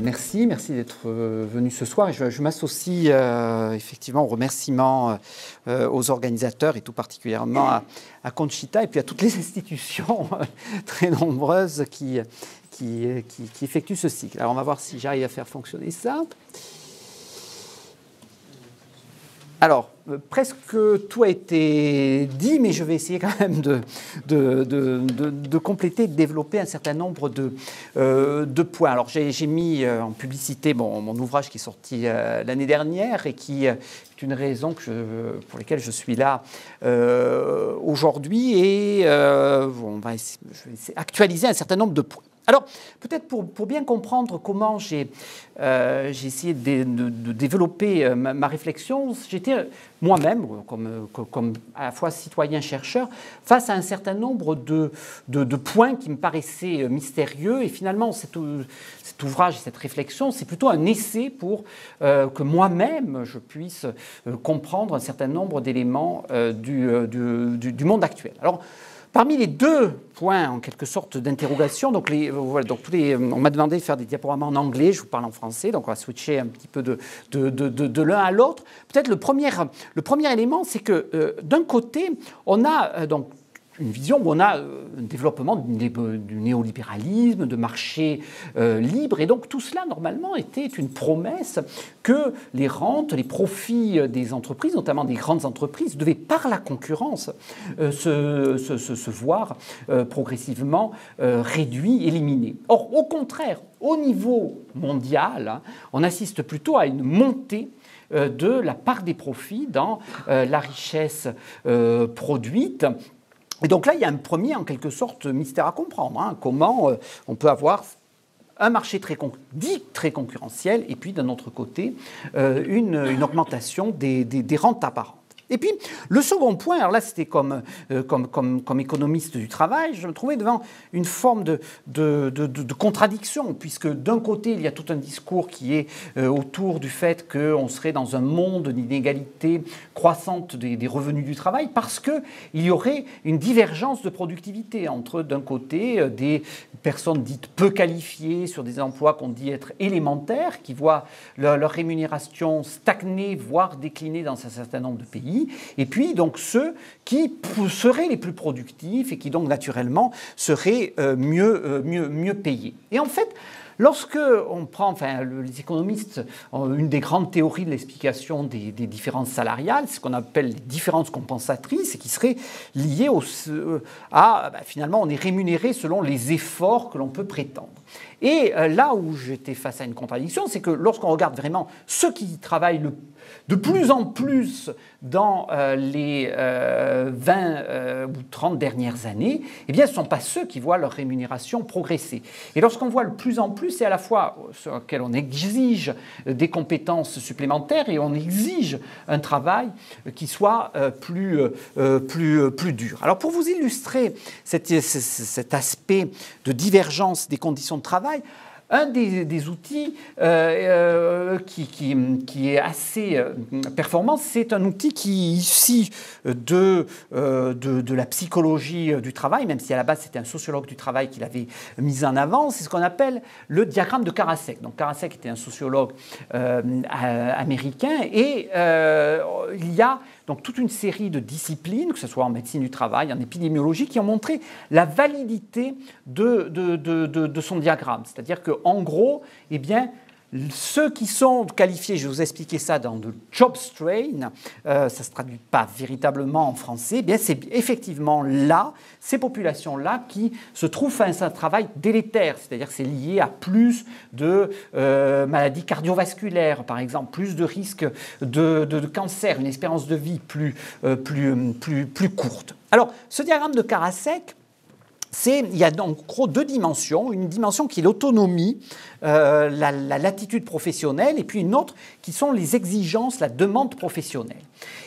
Merci d'être venu ce soir. Et je m'associe effectivement aux remerciements aux organisateurs et tout particulièrement à Conchita et puis à toutes les institutions très nombreuses qui effectuent ce cycle. Alors on va voir si j'arrive à faire fonctionner ça. Alors, presque tout a été dit, mais je vais essayer quand même de compléter, de développer un certain nombre de points. Alors, j'ai mis en publicité mon ouvrage qui est sorti l'année dernière et qui est une raison pour laquelle je suis là aujourd'hui. Et je vais essayer actualiser un certain nombre de points. Alors, peut-être pour bien comprendre comment j'ai essayé de développer ma réflexion, j'étais moi-même, comme à la fois citoyen-chercheur, face à un certain nombre de points qui me paraissaient mystérieux. Et finalement, cet ouvrage et cette réflexion, c'est plutôt un essai pour que moi-même, je puisse comprendre un certain nombre d'éléments du monde actuel. Alors, parmi les deux points, en quelque sorte, d'interrogation, on m'a demandé de faire des diaporamas en anglais, je vous parle en français, donc on va switcher un petit peu de l'un à l'autre. Peut-être le premier élément, c'est que d'un côté, on a donc une vision où on a un développement du néolibéralisme, de marché libre, et donc tout cela, normalement, était une promesse que les rentes, les profits des entreprises, notamment des grandes entreprises, devaient, par la concurrence, se voir progressivement réduits, éliminés. Or, au contraire, au niveau mondial, on assiste plutôt à une montée de la part des profits dans la richesse produite. Et donc là, il y a un premier, en quelque sorte, mystère à comprendre. Comment on peut avoir un marché dit très concurrentiel et puis, d'un autre côté, une augmentation des rentes apparentes. Et puis, le second point, alors là, c'était comme économiste du travail, je me trouvais devant une forme de contradiction, puisque d'un côté, il y a tout un discours qui est autour du fait qu'on serait dans un monde d'inégalité croissante des revenus du travail, parce qu'il y aurait une divergence de productivité entre, d'un côté, des personnes dites peu qualifiées sur des emplois qu'on dit être élémentaires, qui voient leur rémunération stagner, voire décliner dans un certain nombre de pays, et puis donc ceux qui seraient les plus productifs et qui donc naturellement seraient mieux payés. Et en fait, lorsque on prend, les économistes ont une des grandes théories de l'explication des différences salariales, c'est ce qu'on appelle les différences compensatrices, et qui seraient liées finalement, on est rémunéré selon les efforts que l'on peut prétendre. Et là où j'étais face à une contradiction, c'est que lorsqu'on regarde vraiment ceux qui travaillent de plus en plus dans les 20 ou 30 dernières années, eh bien, ce ne sont pas ceux qui voient leur rémunération progresser. Et lorsqu'on voit le plus en plus, c'est à la fois sur lequel on exige des compétences supplémentaires et on exige un travail qui soit plus dur. Alors, pour vous illustrer cet aspect de divergence des conditions de travail, un des outils qui est assez performant, c'est un outil qui est issu de la psychologie du travail, même si à la base c'était un sociologue du travail qui l'avait mis en avant. C'est ce qu'on appelle le diagramme de Karasek. Donc Karasek était un sociologue américain et il y a donc toute une série de disciplines, que ce soit en médecine du travail, en épidémiologie, qui ont montré la validité de son diagramme. C'est-à-dire qu'en gros, eh bien, ceux qui sont qualifiés, je vais vous expliquer ça dans le job strain, ça ne se traduit pas véritablement en français, eh bien c'est effectivement là, ces populations-là qui se trouvent face à un travail délétère, c'est-à-dire que c'est lié à plus de maladies cardiovasculaires, par exemple, plus de risques de cancer, une espérance de vie plus courte. Alors, ce diagramme de Karasek, il y a en gros deux dimensions. Une dimension qui est l'autonomie, la latitude professionnelle, et puis une autre qui sont les exigences, la demande professionnelle.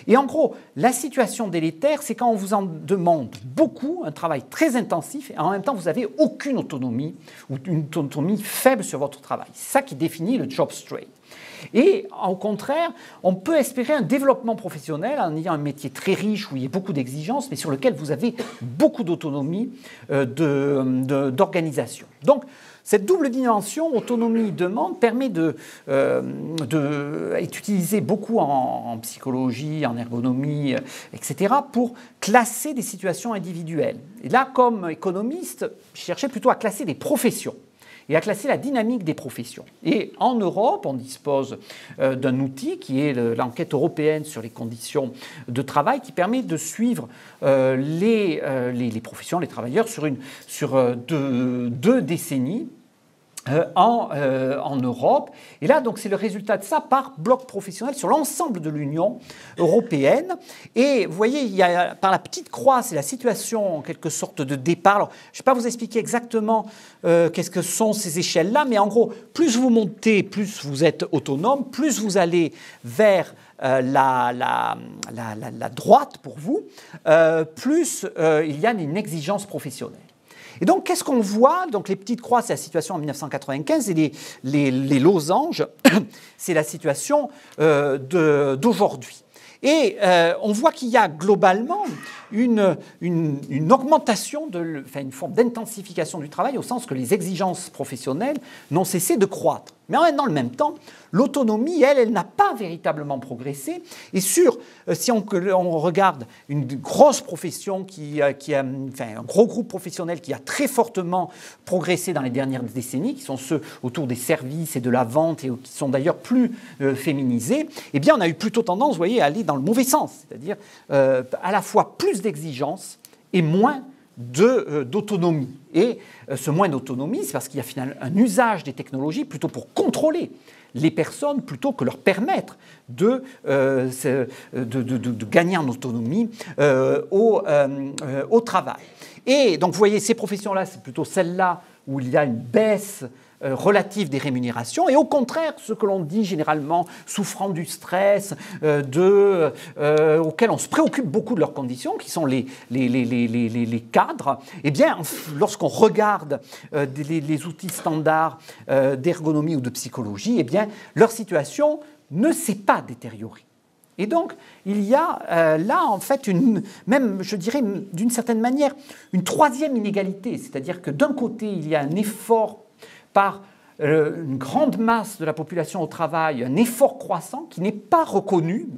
Et en gros, la situation délétère, c'est quand on vous en demande beaucoup, un travail très intensif, et en même temps, vous n'avez aucune autonomie, ou une autonomie faible sur votre travail. C'est ça qui définit le job strain. Et au contraire, on peut espérer un développement professionnel en ayant un métier très riche où il y a beaucoup d'exigences, mais sur lequel vous avez beaucoup d'autonomie d'organisation. Donc, cette double dimension, autonomie-demande, permet est utilisée beaucoup en psychologie, en ergonomie, etc., pour classer des situations individuelles. Et là, comme économiste, je cherchais plutôt à classer des professions et à classer la dynamique des professions. Et en Europe, on dispose d'un outil qui est l'enquête européenne sur les conditions de travail qui permet de suivre les professions, les travailleurs sur deux décennies en Europe. Et là, donc, c'est le résultat de ça par bloc professionnel sur l'ensemble de l'Union européenne. Et vous voyez, il y a, par la petite croix, c'est la situation en quelque sorte de départ. Alors, je ne vais pas vous expliquer exactement qu'est-ce que sont ces échelles-là, mais en gros, plus vous montez, plus vous êtes autonome, plus vous allez vers la droite pour vous, plus il y a une exigence professionnelle. Et donc, qu'est-ce qu'on voit? Donc, les petites croix, c'est la situation en 1995, et les losanges, c'est la situation d'aujourd'hui. Et on voit qu'il y a globalement une augmentation, une forme d'intensification du travail, au sens que les exigences professionnelles n'ont cessé de croître. Mais dans le même temps, l'autonomie, elle n'a pas véritablement progressé. Et si on regarde une grosse profession un gros groupe professionnel qui a très fortement progressé dans les dernières décennies, qui sont ceux autour des services et de la vente, et qui sont d'ailleurs plus féminisés, eh bien, on a eu plutôt tendance, vous voyez, à aller dans le mauvais sens, c'est-à-dire à la fois plus d'exigences et moins d'autonomie. Et ce moins d'autonomie, c'est parce qu'il y a finalement un usage des technologies plutôt pour contrôler les personnes plutôt que leur permettre de gagner en autonomie au travail. Et donc, vous voyez, ces professions-là, c'est plutôt celles-là où il y a une baisse relative des rémunérations, et au contraire, ce que l'on dit généralement, souffrant du stress, auxquels on se préoccupe beaucoup de leurs conditions, qui sont les cadres, eh bien, lorsqu'on regarde les outils standards d'ergonomie ou de psychologie, eh bien, leur situation ne s'est pas détériorée. Et donc, il y a là, en fait, même, je dirais, d'une certaine manière, une troisième inégalité. C'est-à-dire que d'un côté, il y a un effort par une grande masse de la population au travail, un effort croissant qui n'est pas reconnu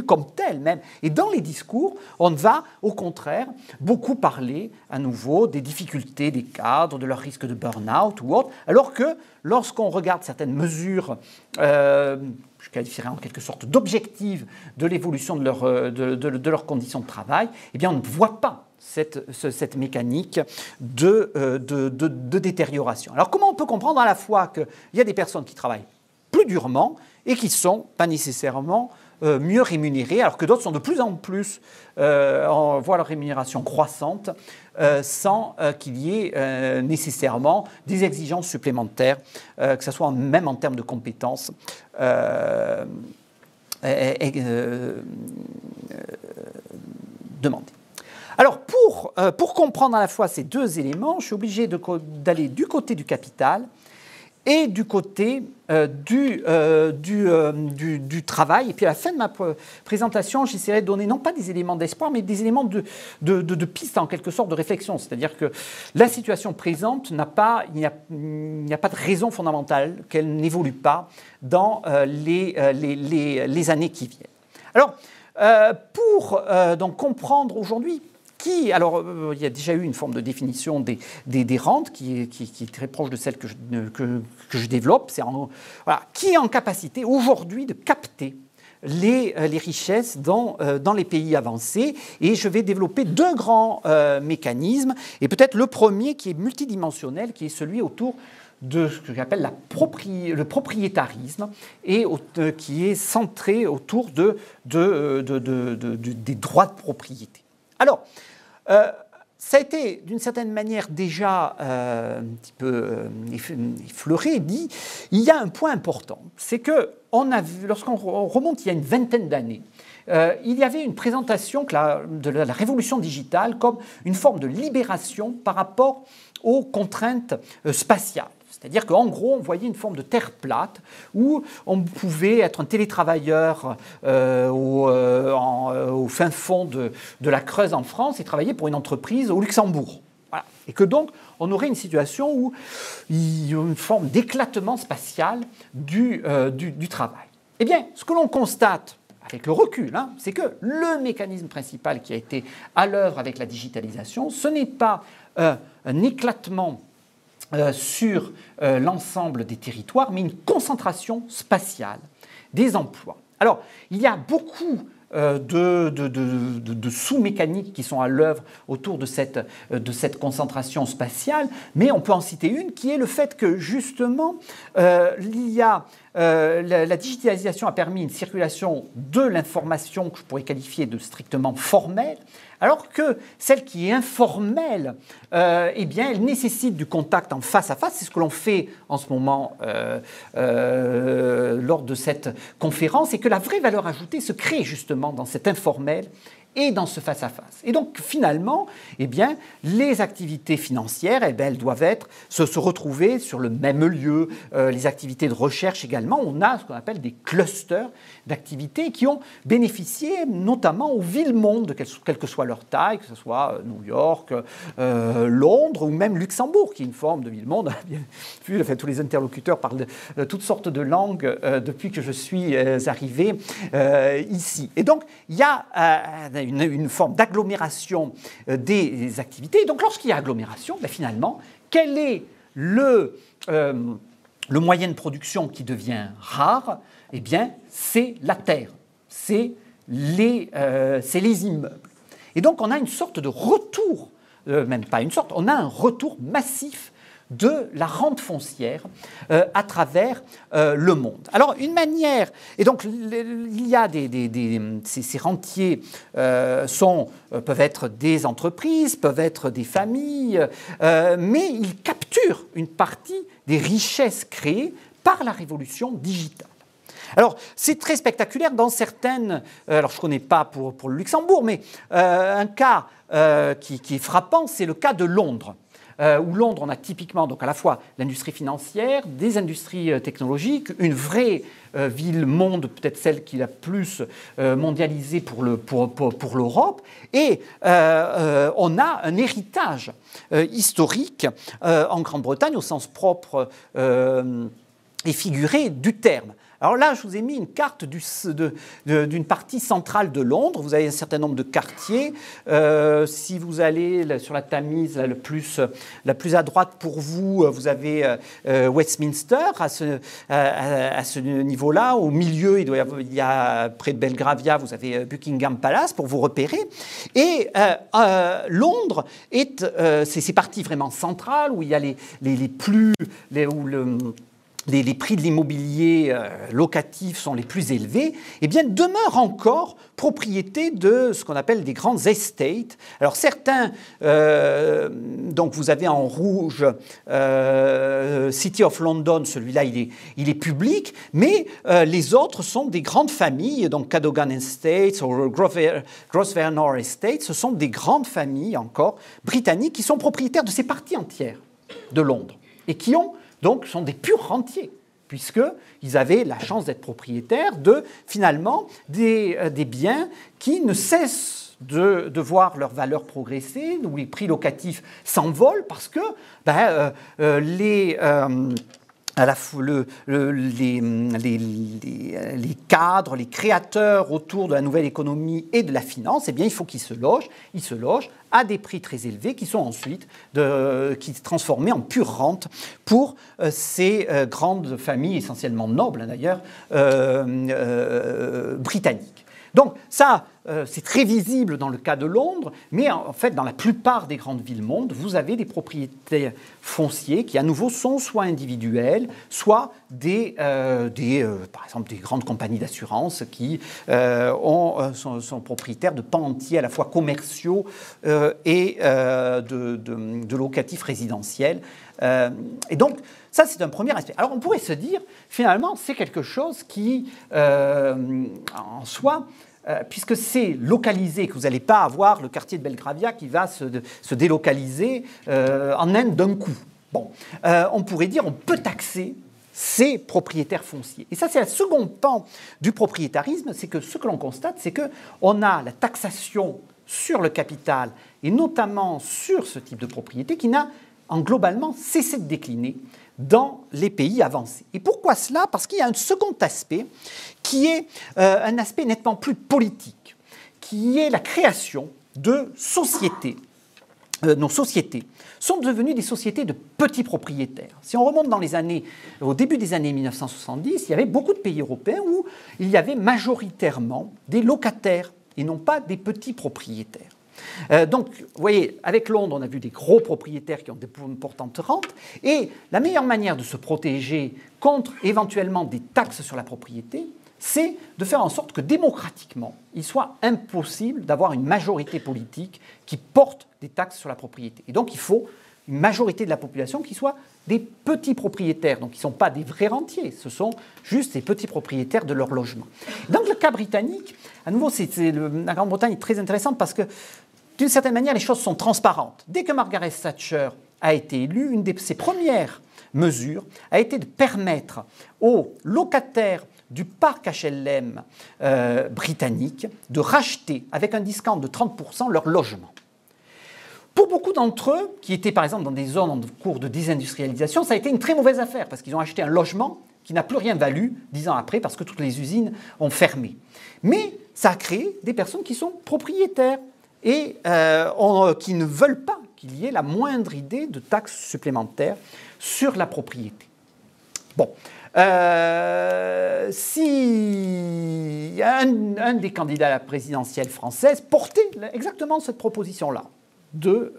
comme tel même. Et dans les discours, on va, au contraire, beaucoup parler, à nouveau, des difficultés des cadres, de leur risque de burn-out ou autre, alors que lorsqu'on regarde certaines mesures, je qualifierais en quelque sorte d'objectives de l'évolution de leurs conditions de travail, eh bien, on ne voit pas cette mécanique de détérioration. Alors, comment on peut comprendre à la fois qu'il y a des personnes qui travaillent plus durement et qui ne sont pas nécessairement mieux rémunérées, alors que d'autres sont de plus en plus, voient leur rémunération croissante, sans qu'il y ait nécessairement des exigences supplémentaires, que ce soit même en termes de compétences demandées. Alors, pour comprendre à la fois ces deux éléments, je suis obligé d'aller du côté du capital et du côté du travail. Et puis à la fin de ma présentation, j'essaierai de donner non pas des éléments d'espoir, mais des éléments de piste, en quelque sorte, de réflexion. C'est-à-dire que la situation présente il n'y a pas de raison fondamentale qu'elle n'évolue pas dans les années qui viennent. Alors, pour donc comprendre aujourd'hui, alors, il y a déjà eu une forme de définition des rentes qui est très proche de celle que je développe. Qui est en capacité aujourd'hui de capter les richesses dans les pays avancés. Et je vais développer deux grands mécanismes. Et peut-être le premier qui est multidimensionnel, qui est celui autour de ce que j'appelle le propriétarisme et qui est centré autour des droits de propriété. Alors, ça a été d'une certaine manière déjà un petit peu effleuré, dit, il y a un point important, c'est que lorsqu'on remonte il y a une vingtaine d'années, il y avait une présentation de la révolution digitale comme une forme de libération par rapport aux contraintes spatiales. C'est-à-dire qu'en gros, on voyait une forme de terre plate où on pouvait être un télétravailleur au fin fond de la Creuse en France et travailler pour une entreprise au Luxembourg. Voilà. Et que donc, on aurait une situation où il y a une forme d'éclatement spatial du travail. Eh bien, ce que l'on constate avec le recul, c'est que le mécanisme principal qui a été à l'œuvre avec la digitalisation, ce n'est pas un éclatement sur l'ensemble des territoires, mais une concentration spatiale des emplois. Alors, il y a beaucoup de sous-mécaniques qui sont à l'œuvre autour de cette concentration spatiale, mais on peut en citer une qui est le fait que justement, la digitalisation a permis une circulation de l'information que je pourrais qualifier de strictement formelle, alors que celle qui est informelle, eh bien, elle nécessite du contact en face à face. C'est ce que l'on fait en ce moment lors de cette conférence, et que la vraie valeur ajoutée se crée justement dans cet informel et dans ce face-à-face. Et donc, finalement, eh bien, les activités financières, eh bien, elles doivent se retrouver sur le même lieu. Les activités de recherche également. On a ce qu'on appelle des clusters d'activités qui ont bénéficié notamment aux villes-mondes, quelle que soit leur taille, que ce soit New York, Londres ou même Luxembourg, qui est une forme de ville-monde. Bien vu, enfin, tous les interlocuteurs parlent de toutes sortes de langues depuis que je suis arrivé ici. Et donc, il y a une forme d'agglomération des activités. Et donc, lorsqu'il y a agglomération, ben, finalement, quel est le moyen de production qui devient rare? Eh bien, c'est la terre, c'est les immeubles. Et donc, on a une sorte de retour, même pas une sorte, on a un retour massif de la rente foncière à travers le monde. Alors, une manière... Et donc, il y a ces rentiers peuvent être des entreprises, peuvent être des familles, mais ils capturent une partie des richesses créées par la révolution digitale. Alors, c'est très spectaculaire dans certaines... alors, je ne connais pas pour le Luxembourg, mais un cas qui est frappant, c'est le cas de Londres. Où Londres, on a typiquement donc à la fois l'industrie financière, des industries technologiques, une vraie ville-monde, peut-être celle qui est la plus mondialisée pour l'Europe, et on a un héritage historique en Grande-Bretagne au sens propre et figuré du terme. Alors là, je vous ai mis une carte d'une partie centrale de Londres. Vous avez un certain nombre de quartiers. Si vous allez sur la Tamise, la plus à droite pour vous, vous avez Westminster à ce niveau-là. Au milieu, il y a près de Belgravia, vous avez Buckingham Palace pour vous repérer. Et Londres c'est ces parties vraiment centrales où il y a les prix de l'immobilier locatif sont les plus élevés, eh bien, demeurent encore propriété de ce qu'on appelle des grandes estates. Alors, certains, donc vous avez en rouge City of London, celui-là, il est public, mais les autres sont des grandes familles, donc Cadogan Estates ou Grosvenor Estates, ce sont des grandes familles encore britanniques qui sont propriétaires de ces parties entières de Londres et qui sont des purs rentiers, puisqu'ils avaient la chance d'être propriétaires finalement, des biens qui ne cessent de voir leur valeur progresser, où les prix locatifs s'envolent, parce que les cadres, les créateurs autour de la nouvelle économie et de la finance, eh bien, il faut qu'ils se logent. Ils se logent à des prix très élevés qui sont ensuite transformés en pure rente pour ces grandes familles, essentiellement nobles d'ailleurs, britanniques. Donc ça, c'est très visible dans le cas de Londres, mais en fait, dans la plupart des grandes villes-mondes, vous avez des propriétaires fonciers qui, à nouveau, sont soit individuels, soit par exemple, des grandes compagnies d'assurance qui sont propriétaires de pans entiers à la fois commerciaux et de locatifs résidentiels. Et donc, ça, c'est un premier aspect. Alors, on pourrait se dire, finalement, c'est quelque chose qui, en soi, puisque c'est localisé, que vous n'allez pas avoir le quartier de Belgravia qui va se délocaliser en Inde d'un coup. Bon, on pourrait dire on peut taxer ces propriétaires fonciers. Et ça, c'est le second pan du propriétarisme, c'est que ce que l'on constate, c'est qu'on a la taxation sur le capital, et notamment sur ce type de propriété, qui n'a en globalement cessé de décliner dans les pays avancés. Et pourquoi cela? Parce qu'il y a un second aspect qui est un aspect nettement plus politique, qui est la création de sociétés. Nos sociétés sont devenues des sociétés de petits propriétaires. Si on remonte au début des années 1970, il y avait beaucoup de pays européens où il y avait majoritairement des locataires et non pas des petits propriétaires. Donc, vous voyez, avec Londres, on a vu des gros propriétaires qui ont d'importantes rentes, et la meilleure manière de se protéger contre éventuellement des taxes sur la propriété, c'est de faire en sorte que démocratiquement, il soit impossible d'avoir une majorité politique qui porte des taxes sur la propriété. Et donc, il faut une majorité de la population qui soit des petits propriétaires, donc qui ne sont pas des vrais rentiers, ce sont juste des petits propriétaires de leur logement. Dans le cas britannique, à nouveau, la Grande-Bretagne est très intéressante parce que, d'une certaine manière, les choses sont transparentes. Dès que Margaret Thatcher a été élue, une de ses premières mesures a été de permettre aux locataires du parc HLM britannique de racheter avec un discount de 30% leur logement. Pour beaucoup d'entre eux, qui étaient par exemple dans des zones en cours de désindustrialisation, ça a été une très mauvaise affaire parce qu'ils ont acheté un logement qui n'a plus rien valu 10 ans après parce que toutes les usines ont fermé. Mais ça a créé des personnes qui sont propriétaires et qui ne veulent pas qu'il y ait la moindre idée de taxes supplémentaires sur la propriété. Bon. Si un des candidats à la présidentielle française portait exactement cette proposition-là, de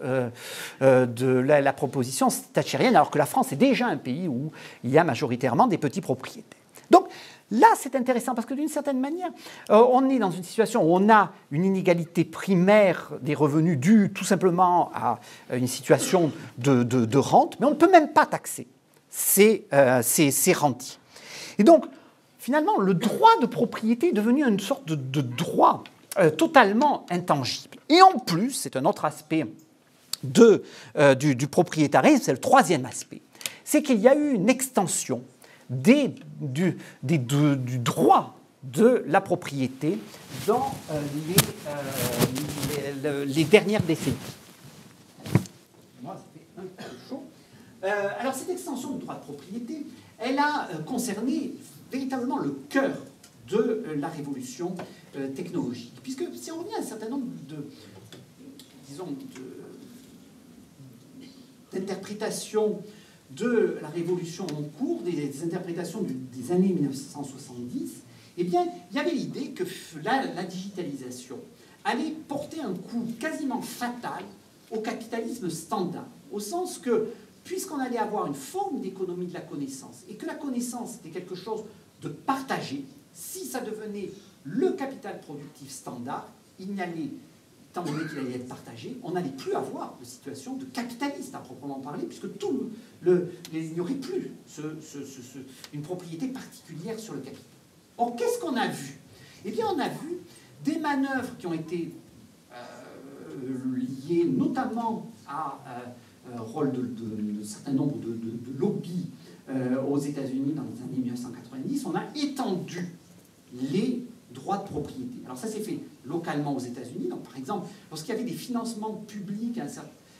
la proposition thatchérienne, alors que la France est déjà un pays où il y a majoritairement des petits propriétaires. Donc là, c'est intéressant parce que d'une certaine manière, on est dans une situation où on a une inégalité primaire des revenus due tout simplement à une situation de rente, mais on ne peut même pas taxer ces rentiers. Et donc, finalement, le droit de propriété est devenu une sorte de droit totalement intangible. Et en plus, c'est un autre aspect du propriétarisme, c'est le troisième aspect, c'est qu'il y a eu une extension du droit de la propriété dans les dernières décennies. Moi, ça fait un peu chaud. Alors, cette extension du droit de propriété, elle a concerné véritablement le cœur de la révolution technologique. Puisque si on revient à un certain nombre d'interprétations de la révolution en cours, des interprétations des années 1970, eh bien, il y avait l'idée que la digitalisation allait porter un coup quasiment fatal au capitalisme standard, au sens que, puisqu'on allait avoir une forme d'économie de la connaissance, et que la connaissance était quelque chose de partagé, si ça devenait le capital productif standard, il n'y allait, étant donné qu'il allait être partagé, on n'allait plus avoir de situation de capitaliste à proprement parler, puisque il n'y aurait plus une propriété particulière sur le capital. Or, qu'est-ce qu'on a vu? Eh bien, on a vu des manœuvres qui ont été liées notamment à un rôle de certain nombre de lobbies aux États-Unis dans les années 1990. On a étendu les droits de propriété. Alors ça s'est fait localement aux États-Unis. Donc, par exemple, lorsqu'il y avait des financements publics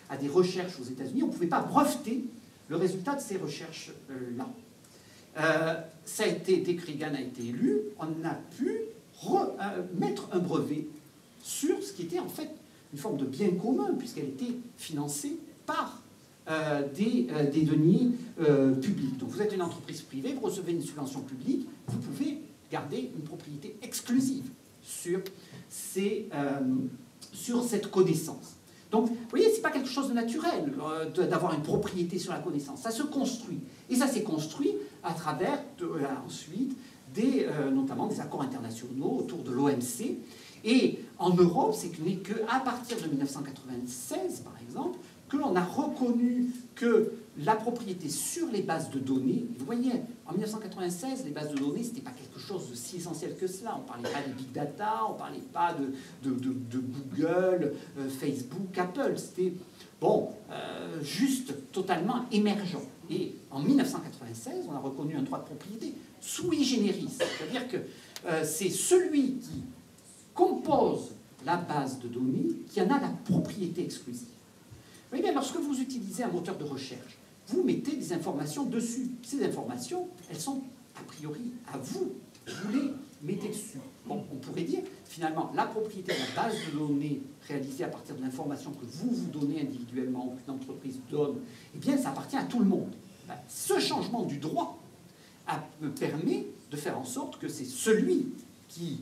à des recherches aux États-Unis, on ne pouvait pas breveter le résultat de ces recherches-là. Ça a été, dès que Reagan a été élu, on a pu mettre un brevet sur ce qui était en fait une forme de bien commun, puisqu'elle était financée par des deniers publics. Donc vous êtes une entreprise privée, vous recevez une subvention publique, vous pouvez garder une propriété exclusive sur cette connaissance. Donc, vous voyez, ce n'est pas quelque chose de naturel d'avoir une propriété sur la connaissance. Ça se construit. Et ça s'est construit à travers, ensuite, notamment des accords internationaux autour de l'OMC. Et en Europe, ce n'est qu'à partir de 1996, par exemple, que l'on a reconnu que la propriété sur les bases de données. Vous voyez, en 1996, les bases de données, ce n'était pas quelque chose de si essentiel que cela. On ne parlait pas de big data, on ne parlait pas de Google, Facebook, Apple. C'était, bon, juste totalement émergent. Et en 1996, on a reconnu un droit de propriété sui generis. C'est-à-dire que c'est celui qui compose la base de données qui en a la propriété exclusive. Vous voyez bien, lorsque vous utilisez un moteur de recherche, vous mettez des informations dessus. Ces informations, elles sont a priori à vous. Vous les mettez dessus. Bon, on pourrait dire, finalement, la propriété de la base de données réalisée à partir de l'information que vous vous donnez individuellement ou qu'une entreprise donne, eh bien, ça appartient à tout le monde. Ben, ce changement du droit me permet de faire en sorte que c'est celui qui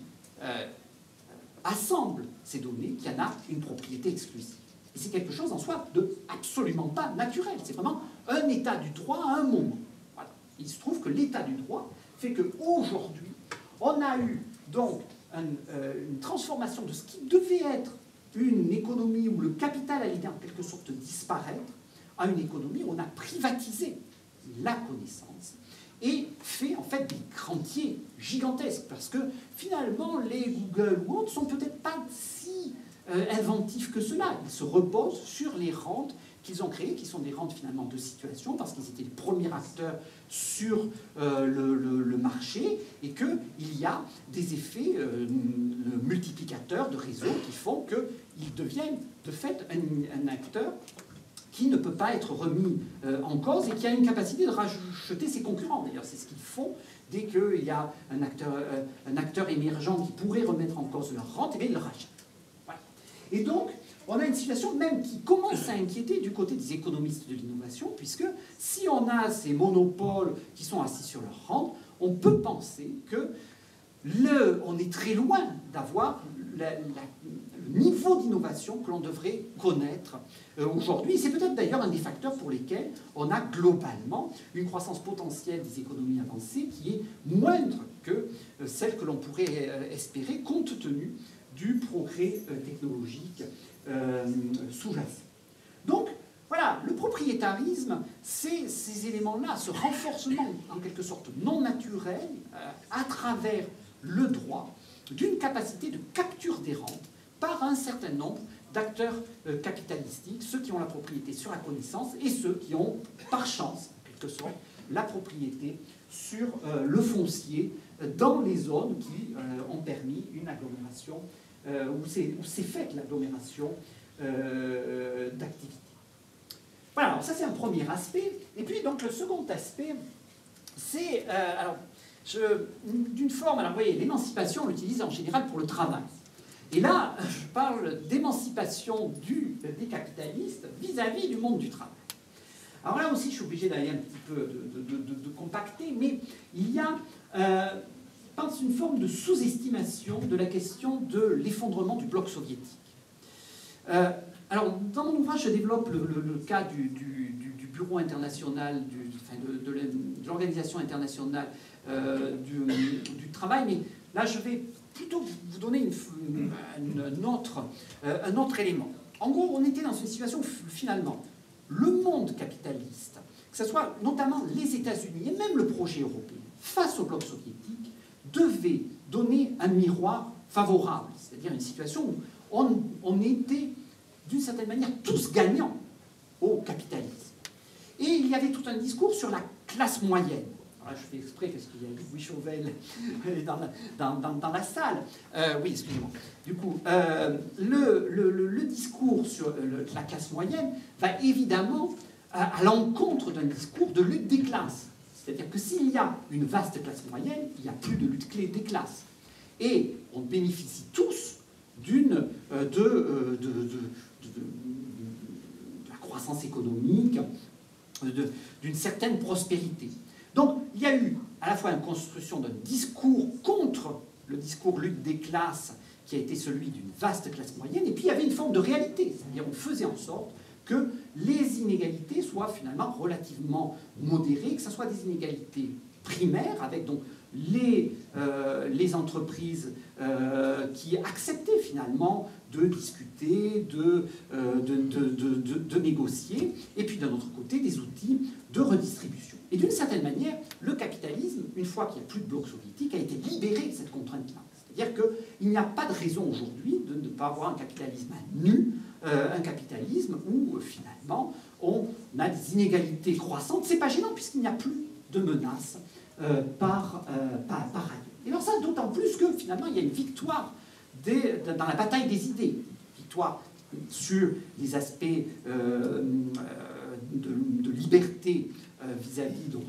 assemble ces données qui en a une propriété exclusive. Et c'est quelque chose en soi de absolument pas naturel. C'est vraiment un état du droit à un moment. Voilà. Il se trouve que l'état du droit fait qu'aujourd'hui, on a eu donc une transformation de ce qui devait être une économie où le capital allait en quelque sorte disparaître à une économie où on a privatisé la connaissance et fait en fait des rentiers gigantesques. Parce que finalement, les Google ou autres sont peut-être pas si inventifs que cela. Ils se reposent sur les rentes qu'ils ont créées, qui sont des rentes finalement de situation, parce qu'ils étaient les premiers acteurs sur le marché, et qu'il y a des effets multiplicateurs de réseau qui font qu'ils deviennent de fait un acteur qui ne peut pas être remis en cause et qui a une capacité de racheter ses concurrents. D'ailleurs, c'est ce qu'ils font dès qu'il y a un acteur émergent qui pourrait remettre en cause leur rente, et bien ils le rachètent. Voilà. Et donc, on a une situation même qui commence à inquiéter du côté des économistes de l'innovation, puisque si on a ces monopoles qui sont assis sur leur rente, on peut penser que on est très loin d'avoir le niveau d'innovation que l'on devrait connaître aujourd'hui. C'est peut-être d'ailleurs un des facteurs pour lesquels on a globalement une croissance potentielle des économies avancées qui est moindre que celle que l'on pourrait espérer compte tenu du progrès technologique sous-jacent. Donc, voilà, le propriétarisme, c'est ces éléments-là, ce renforcement en quelque sorte non naturel à travers le droit d'une capacité de capture des rentes par un certain nombre d'acteurs capitalistiques, ceux qui ont la propriété sur la connaissance et ceux qui ont, par chance, en quelque sorte, la propriété sur le foncier dans les zones qui ont permis une agglomération, où s'est faite l'agglomération d'activités. Voilà, alors ça c'est un premier aspect. Et puis donc le second aspect, c'est, d'une forme, alors vous voyez, l'émancipation, on l'utilise en général pour le travail. Et là, je parle d'émancipation des capitalistes vis-à-vis du monde du travail. Alors là aussi, je suis obligé d'aller un petit peu de compacter, mais il y a, je pense, une forme de sous-estimation de la question de l'effondrement du bloc soviétique. Alors, dans mon ouvrage, je développe le cas du Bureau international, de l'Organisation internationale du travail, mais là, je vais plutôt vous donner un autre élément. En gros, on était dans une situation, finalement, le monde capitaliste, que ce soit notamment les États-Unis et même le projet européen, face au bloc soviétique, devait donner un miroir favorable, c'est-à-dire une situation où on était, d'une certaine manière, tous gagnants au capitalisme. Et il y avait tout un discours sur la classe moyenne. Alors là, je fais exprès parce qu'il y a Louis Chauvel dans la salle. Oui, excusez-moi. Du coup, le discours sur la classe moyenne va évidemment à l'encontre d'un discours de lutte des classes. C'est-à-dire que s'il y a une vaste classe moyenne, il n'y a plus de lutte des classes. Et on bénéficie tous de la croissance économique, d'une certaine prospérité. Donc, il y a eu à la fois une construction d'un discours contre le discours lutte des classes, qui a été celui d'une vaste classe moyenne, et puis il y avait une forme de réalité, c'est-à-dire on faisait en sorte que les inégalités soient finalement relativement modérées, que ce soit des inégalités primaires, avec donc les entreprises qui acceptaient finalement de discuter, de négocier, et puis d'un autre côté, des outils de redistribution. Et d'une certaine manière, le capitalisme, une fois qu'il n'y a plus de bloc soviétique, a été libéré de cette contrainte-là. C'est-à-dire qu'il n'y a pas de raison aujourd'hui de ne pas avoir un capitalisme nu, un capitalisme où finalement on a des inégalités croissantes. C'est pas gênant puisqu'il n'y a plus de menaces par ailleurs. Et alors ça, d'autant plus que finalement il y a une victoire dans la bataille des idées, victoire sur les aspects de liberté vis-à-vis donc,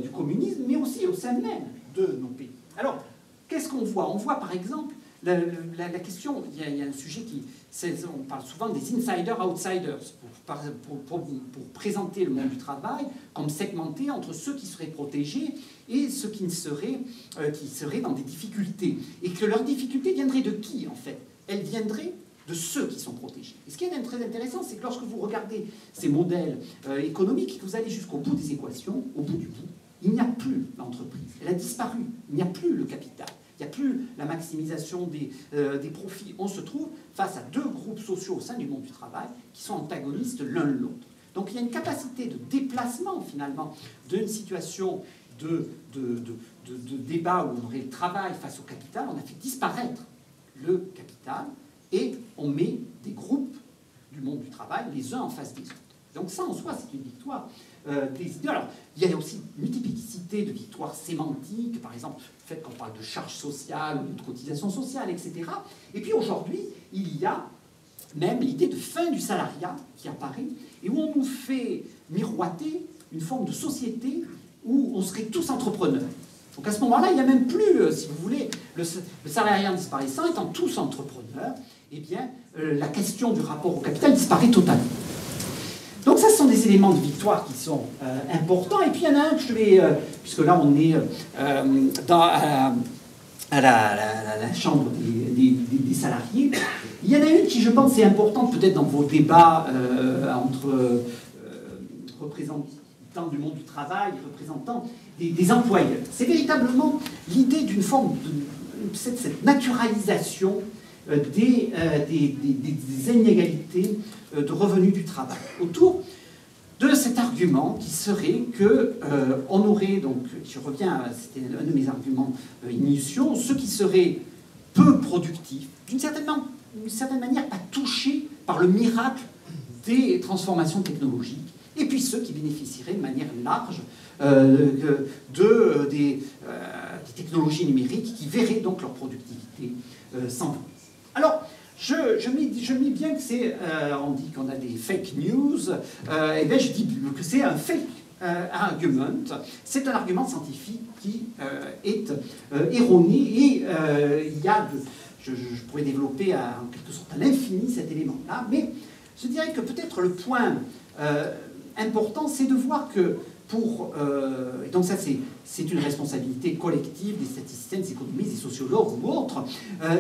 du communisme, mais aussi au sein même de nos pays. Alors, qu'est-ce qu'on voit? On voit par exemple la question, il y a un sujet on parle souvent des insiders-outsiders, pour présenter le monde du travail comme segmenté entre ceux qui seraient protégés et ceux qui seraient dans des difficultés. Et que leurs difficultés viendraient de qui, en fait? Elles viendraient de ceux qui sont protégés. Et ce qui est très intéressant, c'est que lorsque vous regardez ces modèles économiques, que vous allez jusqu'au bout des équations, au bout du bout, il n'y a plus l'entreprise. Elle a disparu. Il n'y a plus le capital. Il n'y a plus la maximisation des profits. On se trouve face à deux groupes sociaux au sein du monde du travail qui sont antagonistes l'un l'autre. Donc il y a une capacité de déplacement, finalement, d'une situation de débat où on aurait le travail face au capital. On a fait disparaître le capital et on met des groupes du monde du travail les uns en face des autres. Donc ça, en soi, c'est une victoire des idées. Alors, il y a aussi une multiplicité de victoires sémantiques, par exemple, le fait qu'on parle de charges sociales ou de cotisations sociales, etc. Et puis aujourd'hui, il y a même l'idée de fin du salariat qui apparaît, et où on nous fait miroiter une forme de société où on serait tous entrepreneurs. Donc à ce moment-là, il n'y a même plus, si vous voulez, le salariat disparaissant, étant tous entrepreneurs, eh bien, la question du rapport au capital disparaît totalement. Donc ça, ce sont des éléments de victoire qui sont importants. Et puis il y en a un que je vais, puisque là on est à la chambre des salariés, il y en a une qui, je pense, est importante peut-être dans vos débats entre représentants du monde du travail et représentants des employeurs. C'est véritablement l'idée d'une forme de cette naturalisation des inégalités de revenus du travail, autour de cet argument qui serait que on aurait, donc je reviens, c'était un de mes arguments initiaux, ceux qui seraient peu productifs, d'une certaine manière pas touchés par le miracle des transformations technologiques, et puis ceux qui bénéficieraient de manière large des technologies numériques qui verraient donc leur productivité s'envoler. Alors, je mets bien que c'est, on dit qu'on a des fake news, et bien je dis que c'est un fake argument, c'est un argument scientifique qui est erroné, et il y a, je pourrais développer en quelque sorte à l'infini cet élément-là, mais je dirais que peut-être le point important, c'est de voir que et donc ça c'est une responsabilité collective des statisticiens, des économistes, des sociologues ou autres,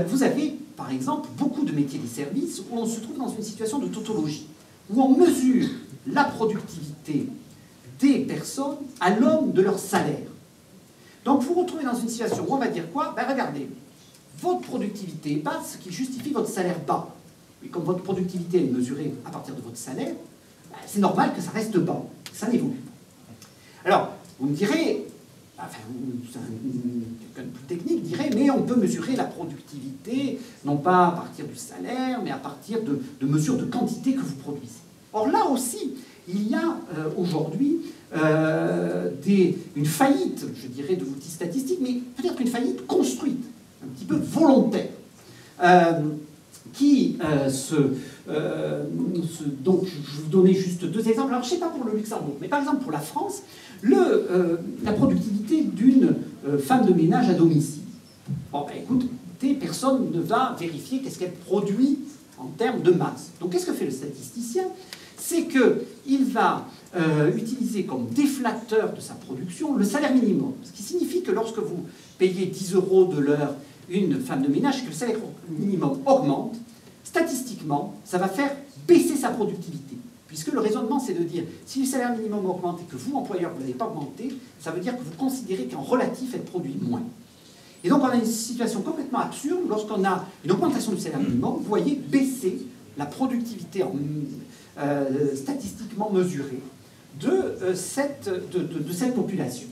vous avez par exemple beaucoup de métiers des services où on se trouve dans une situation de tautologie, où on mesure la productivité des personnes à l'aune de leur salaire. Donc vous vous retrouvez dans une situation où on va dire quoi? Ben regardez, votre productivité est basse, ce qui justifie votre salaire bas. Et comme votre productivité est mesurée à partir de votre salaire, ben c'est normal que ça reste bas, ça n'évolue pas. Alors, vous me direz, enfin, quelqu'un de plus technique dirait, mais on peut mesurer la productivité, non pas à partir du salaire, mais à partir de mesures de quantité que vous produisez. Or là aussi, il y a aujourd'hui une faillite, je dirais, de l'outil statistique, mais peut-être une faillite construite, un petit peu volontaire, donc je vais vous donner juste deux exemples. Alors je ne sais pas pour le Luxembourg, mais par exemple pour la France, la productivité d'une femme de ménage à domicile. Bon ben écoutez, personne ne va vérifier qu'est-ce qu'elle produit en termes de masse. Donc qu'est-ce que fait le statisticien? C'est qu'il va utiliser comme déflecteur de sa production le salaire minimum. Ce qui signifie que lorsque vous payez 10 € de l'heure une femme de ménage, que le salaire minimum augmente, statistiquement, ça va faire baisser sa productivité. Puisque le raisonnement, c'est de dire, si le salaire minimum augmente et que vous, employeur, vous n'avez pas augmenté, ça veut dire que vous considérez qu'en relatif, elle produit moins. Et donc on a une situation complètement absurde lorsqu'on a une augmentation du salaire minimum, vous voyez baisser la productivité statistiquement mesurée de cette population.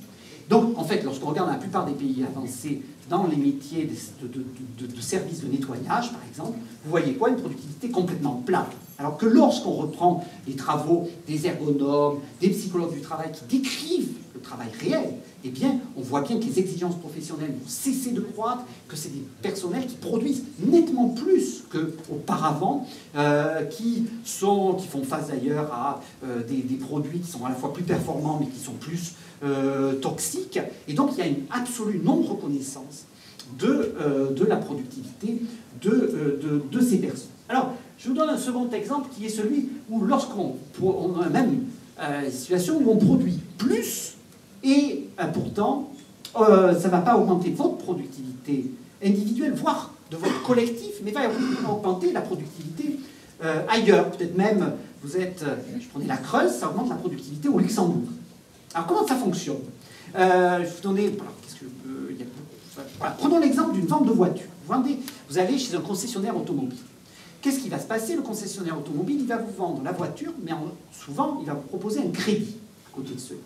Donc en fait, lorsqu'on regarde la plupart des pays avancés dans les métiers de services de nettoyage, par exemple, vous voyez quoi? Une productivité complètement plate. Alors que lorsqu'on reprend les travaux des ergonomes, des psychologues du travail qui décrivent le travail réel, eh bien, on voit bien que les exigences professionnelles vont cesser de croître, que c'est des personnels qui produisent nettement plus qu'auparavant, qui font face d'ailleurs à des produits qui sont à la fois plus performants mais qui sont plus toxiques. Et donc, il y a une absolue non-reconnaissance de la productivité de ces personnes. Alors, je vous donne un second exemple qui est celui où lorsqu'on a même une situation où on produit plus et pourtant ça ne va pas augmenter votre productivité individuelle, voire de votre collectif, mais va augmenter la productivité ailleurs. Peut-être même, je prenais la Creuse, ça augmente la productivité au Luxembourg. Alors comment ça fonctionne? Je vais vous donner... Voilà, prenons l'exemple d'une vente de voiture. Vous allez chez un concessionnaire automobile. Qu'est-ce qui va se passer? Le concessionnaire automobile, il va vous vendre la voiture, mais souvent, il va vous proposer un crédit à côté de celui.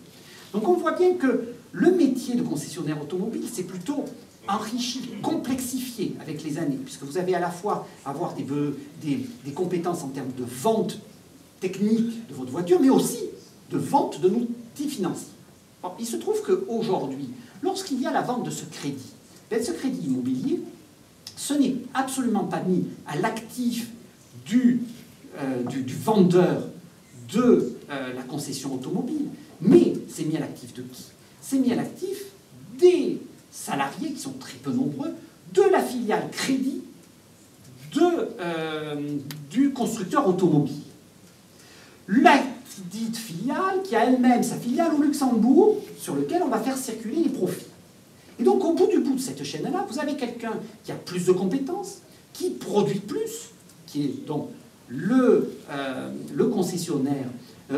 Donc on voit bien que le métier de concessionnaire automobile, c'est plutôt enrichi, complexifié avec les années, puisque vous avez à la fois avoir des compétences en termes de vente technique de votre voiture, mais aussi de vente de outils financiers. Bon, il se trouve qu'aujourd'hui, lorsqu'il y a la vente de ce crédit immobilier, ce n'est absolument pas mis à l'actif du vendeur de la concession automobile, mais c'est mis à l'actif de qui? C'est mis à l'actif des salariés, qui sont très peu nombreux, de la filiale crédit du constructeur automobile. La dite filiale qui a elle-même sa filiale au Luxembourg, sur lequel on va faire circuler les profits. Et donc, au bout de cette chaîne-là, vous avez quelqu'un qui a plus de compétences, qui produit plus, qui est donc le concessionnaire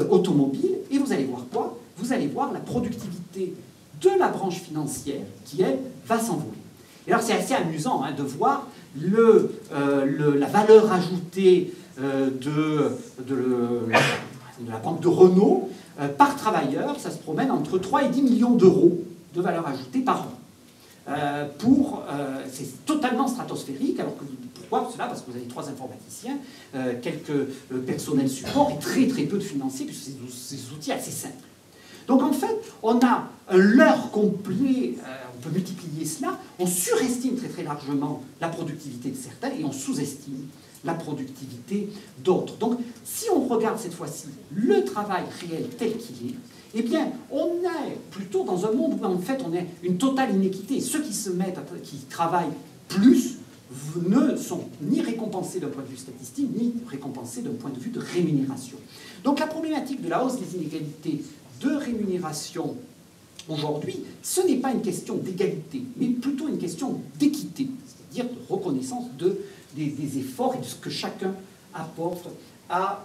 automobile, et vous allez voir quoi? Vous allez voir la productivité de la branche financière qui, elle, va s'envoler. Et alors, c'est assez amusant de voir la valeur ajoutée de la banque de Renault par travailleur. Ça se promène entre 3 et 10 millions d'euros de valeur ajoutée par an. C'est totalement stratosphérique. Alors pourquoi cela? Parce que vous avez 3 informaticiens, quelques personnels support et très très peu de financiers, puisque c'est des outils assez simples. Donc en fait, on a un leurre complet, on peut multiplier cela, on surestime très très largement la productivité de certains et on sous-estime la productivité d'autres. Donc si on regarde cette fois-ci le travail réel tel qu'il est, eh bien, on est plutôt dans un monde où, en fait, on est une totale inéquité. Ceux qui travaillent plus ne sont ni récompensés d'un point de vue statistique, ni récompensés d'un point de vue de rémunération. Donc, la problématique de la hausse des inégalités de rémunération aujourd'hui, ce n'est pas une question d'égalité, mais plutôt une question d'équité, c'est-à-dire de reconnaissance des efforts et de ce que chacun apporte à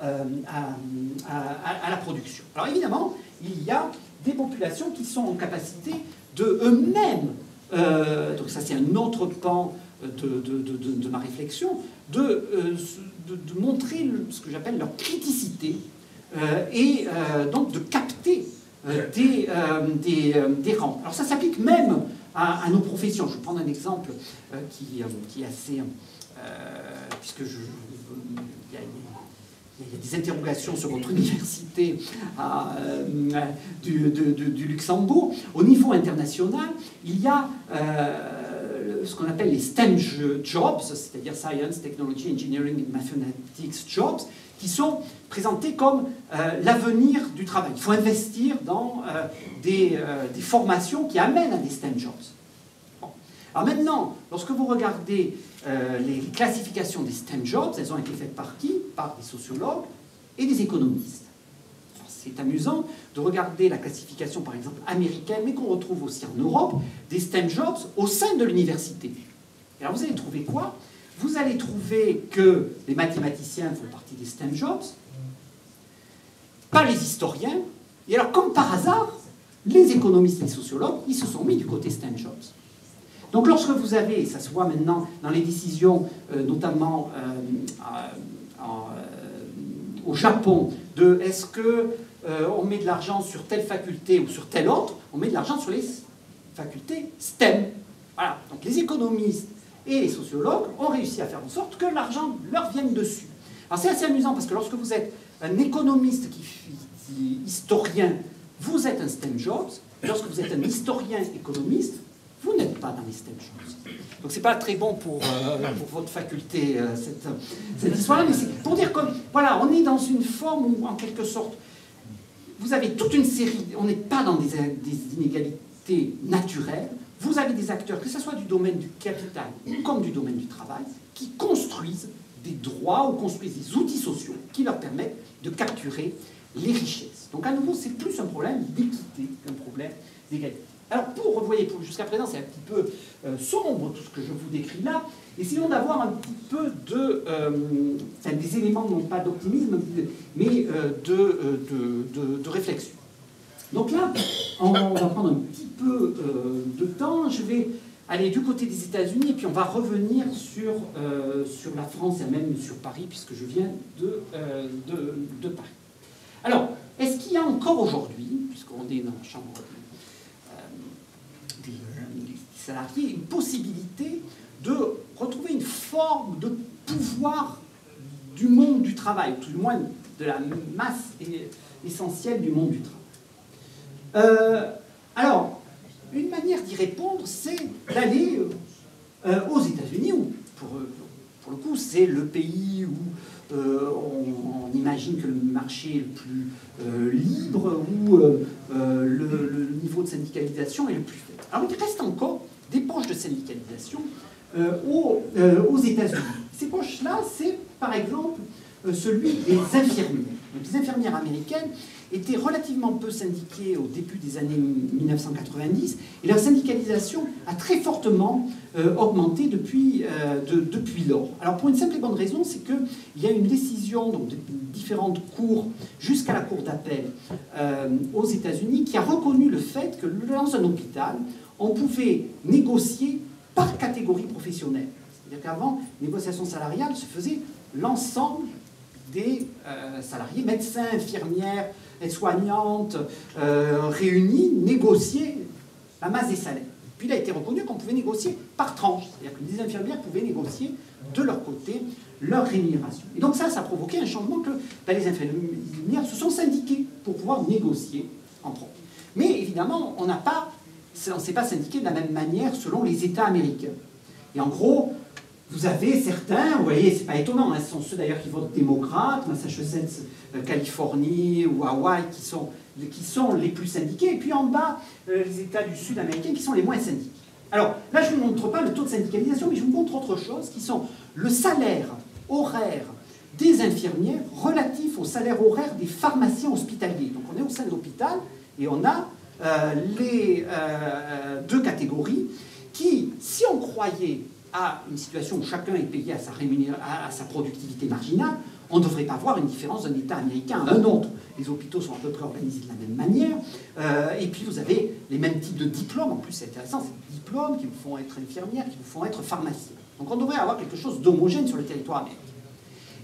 la production. Alors, évidemment, il y a des populations qui sont en capacité de eux-mêmes, donc ça c'est un autre pan de ma réflexion, de montrer ce que j'appelle leur criticité et donc de capter des rangs. Alors ça s'applique même à nos professions. Je vais prendre un exemple qui est assez... puisque il y a des interrogations sur votre université du Luxembourg. Au niveau international, il y a ce qu'on appelle les STEM jobs, c'est-à-dire Science, Technology, Engineering and Mathematics jobs, qui sont présentés comme l'avenir du travail. Il faut investir dans des formations qui amènent à des STEM jobs. Bon. Alors maintenant, lorsque vous regardez les classifications des STEM jobs, elles ont été faites par qui? Par des sociologues et des économistes. C'est amusant de regarder la classification, par exemple, américaine, mais qu'on retrouve aussi en Europe, des STEM jobs au sein de l'université. Et alors vous allez trouver quoi? Vous allez trouver que les mathématiciens font partie des STEM jobs, pas les historiens, et alors comme par hasard, les économistes et les sociologues, ils se sont mis du côté STEM jobs. Donc lorsque vous avez, ça se voit maintenant dans les décisions, notamment au Japon, de est-ce que on met de l'argent sur telle faculté ou sur telle autre, on met de l'argent sur les facultés STEM. Voilà. Donc les économistes et les sociologues ont réussi à faire en sorte que l'argent leur vienne dessus. Alors c'est assez amusant parce que lorsque vous êtes un économiste qui est historien, vous êtes un STEM Jobs. Lorsque vous êtes un historien économiste, vous n'êtes pas dans les STEM Jobs. Donc c'est pas très bon pour votre faculté, cette histoire-là, mais c'est pour dire que, voilà, on est dans une forme où, en quelque sorte, vous avez toute une série, on n'est pas dans des inégalités naturelles, vous avez des acteurs, que ce soit du domaine du capital comme du domaine du travail, qui construisent des droits ou construisent des outils sociaux qui leur permettent de capturer les richesses. Donc à nouveau, c'est plus un problème d'équité qu'un problème d'égalité. Alors vous voyez, jusqu'à présent, c'est un petit peu sombre tout ce que je vous décris là. Essayons d'avoir un petit peu des éléments, non pas d'optimisme, mais de réflexion. Donc là, on va prendre un petit peu de temps. Je vais aller du côté des États-Unis, et puis on va revenir sur la France et même sur Paris, puisque je viens de Paris. Alors, est-ce qu'il y a encore aujourd'hui, puisqu'on est dans la chambre des salariés, une possibilité de retrouver une forme de pouvoir du monde du travail, ou tout du moins de la masse essentielle du monde du travail? Alors, une manière d'y répondre, c'est d'aller aux États-Unis, où pour le coup, c'est le pays où on imagine que le marché est le plus libre, où le niveau de syndicalisation est le plus faible. Alors il reste encore des poches de syndicalisation aux États-Unis. Ces poches-là, c'est par exemple celui des infirmières. Donc, les infirmières américaines étaient relativement peu syndiquées au début des années 1990, et leur syndicalisation a très fortement augmenté depuis lors. Alors pour une simple et bonne raison, c'est qu'il y a une décision donc, de différentes cours jusqu'à la cour d'appel aux États-Unis qui a reconnu le fait que dans un hôpital, on pouvait négocier par catégorie professionnelle. C'est-à-dire qu'avant, négociation salariale se faisait l'ensemble des salariés, médecins, infirmières, aides-soignantes, réunis, négocier la masse des salaires. Puis il a été reconnu qu'on pouvait négocier par tranche, c'est-à-dire que les infirmières pouvaient négocier de leur côté leur rémunération. Et donc ça a provoqué un changement que les infirmières se sont syndiquées pour pouvoir négocier entre eux. Mais évidemment, on ne s'est pas syndiqué de la même manière selon les États américains. Et en gros, vous avez certains, vous voyez, c'est pas étonnant, hein, ce sont ceux d'ailleurs qui votent démocrates, Massachusetts, Californie ou Hawaï qui sont les plus syndiqués, et puis en bas, les États du Sud américain qui sont les moins syndiqués. Alors là, je ne vous montre pas le taux de syndicalisation, mais je vous montre autre chose, qui sont le salaire horaire des infirmières relatif au salaire horaire des pharmaciens hospitaliers. Donc on est au sein de l'hôpital, et on a les deux catégories qui, si on croyait à une situation où chacun est payé à sa productivité marginale, on ne devrait pas voir une différence d'un État américain à un autre. Les hôpitaux sont à peu près organisés de la même manière, et puis vous avez les mêmes types de diplômes. En plus, c'est intéressant, c'est des diplômes qui vous font être infirmière, qui vous font être pharmacien. Donc on devrait avoir quelque chose d'homogène sur le territoire américain.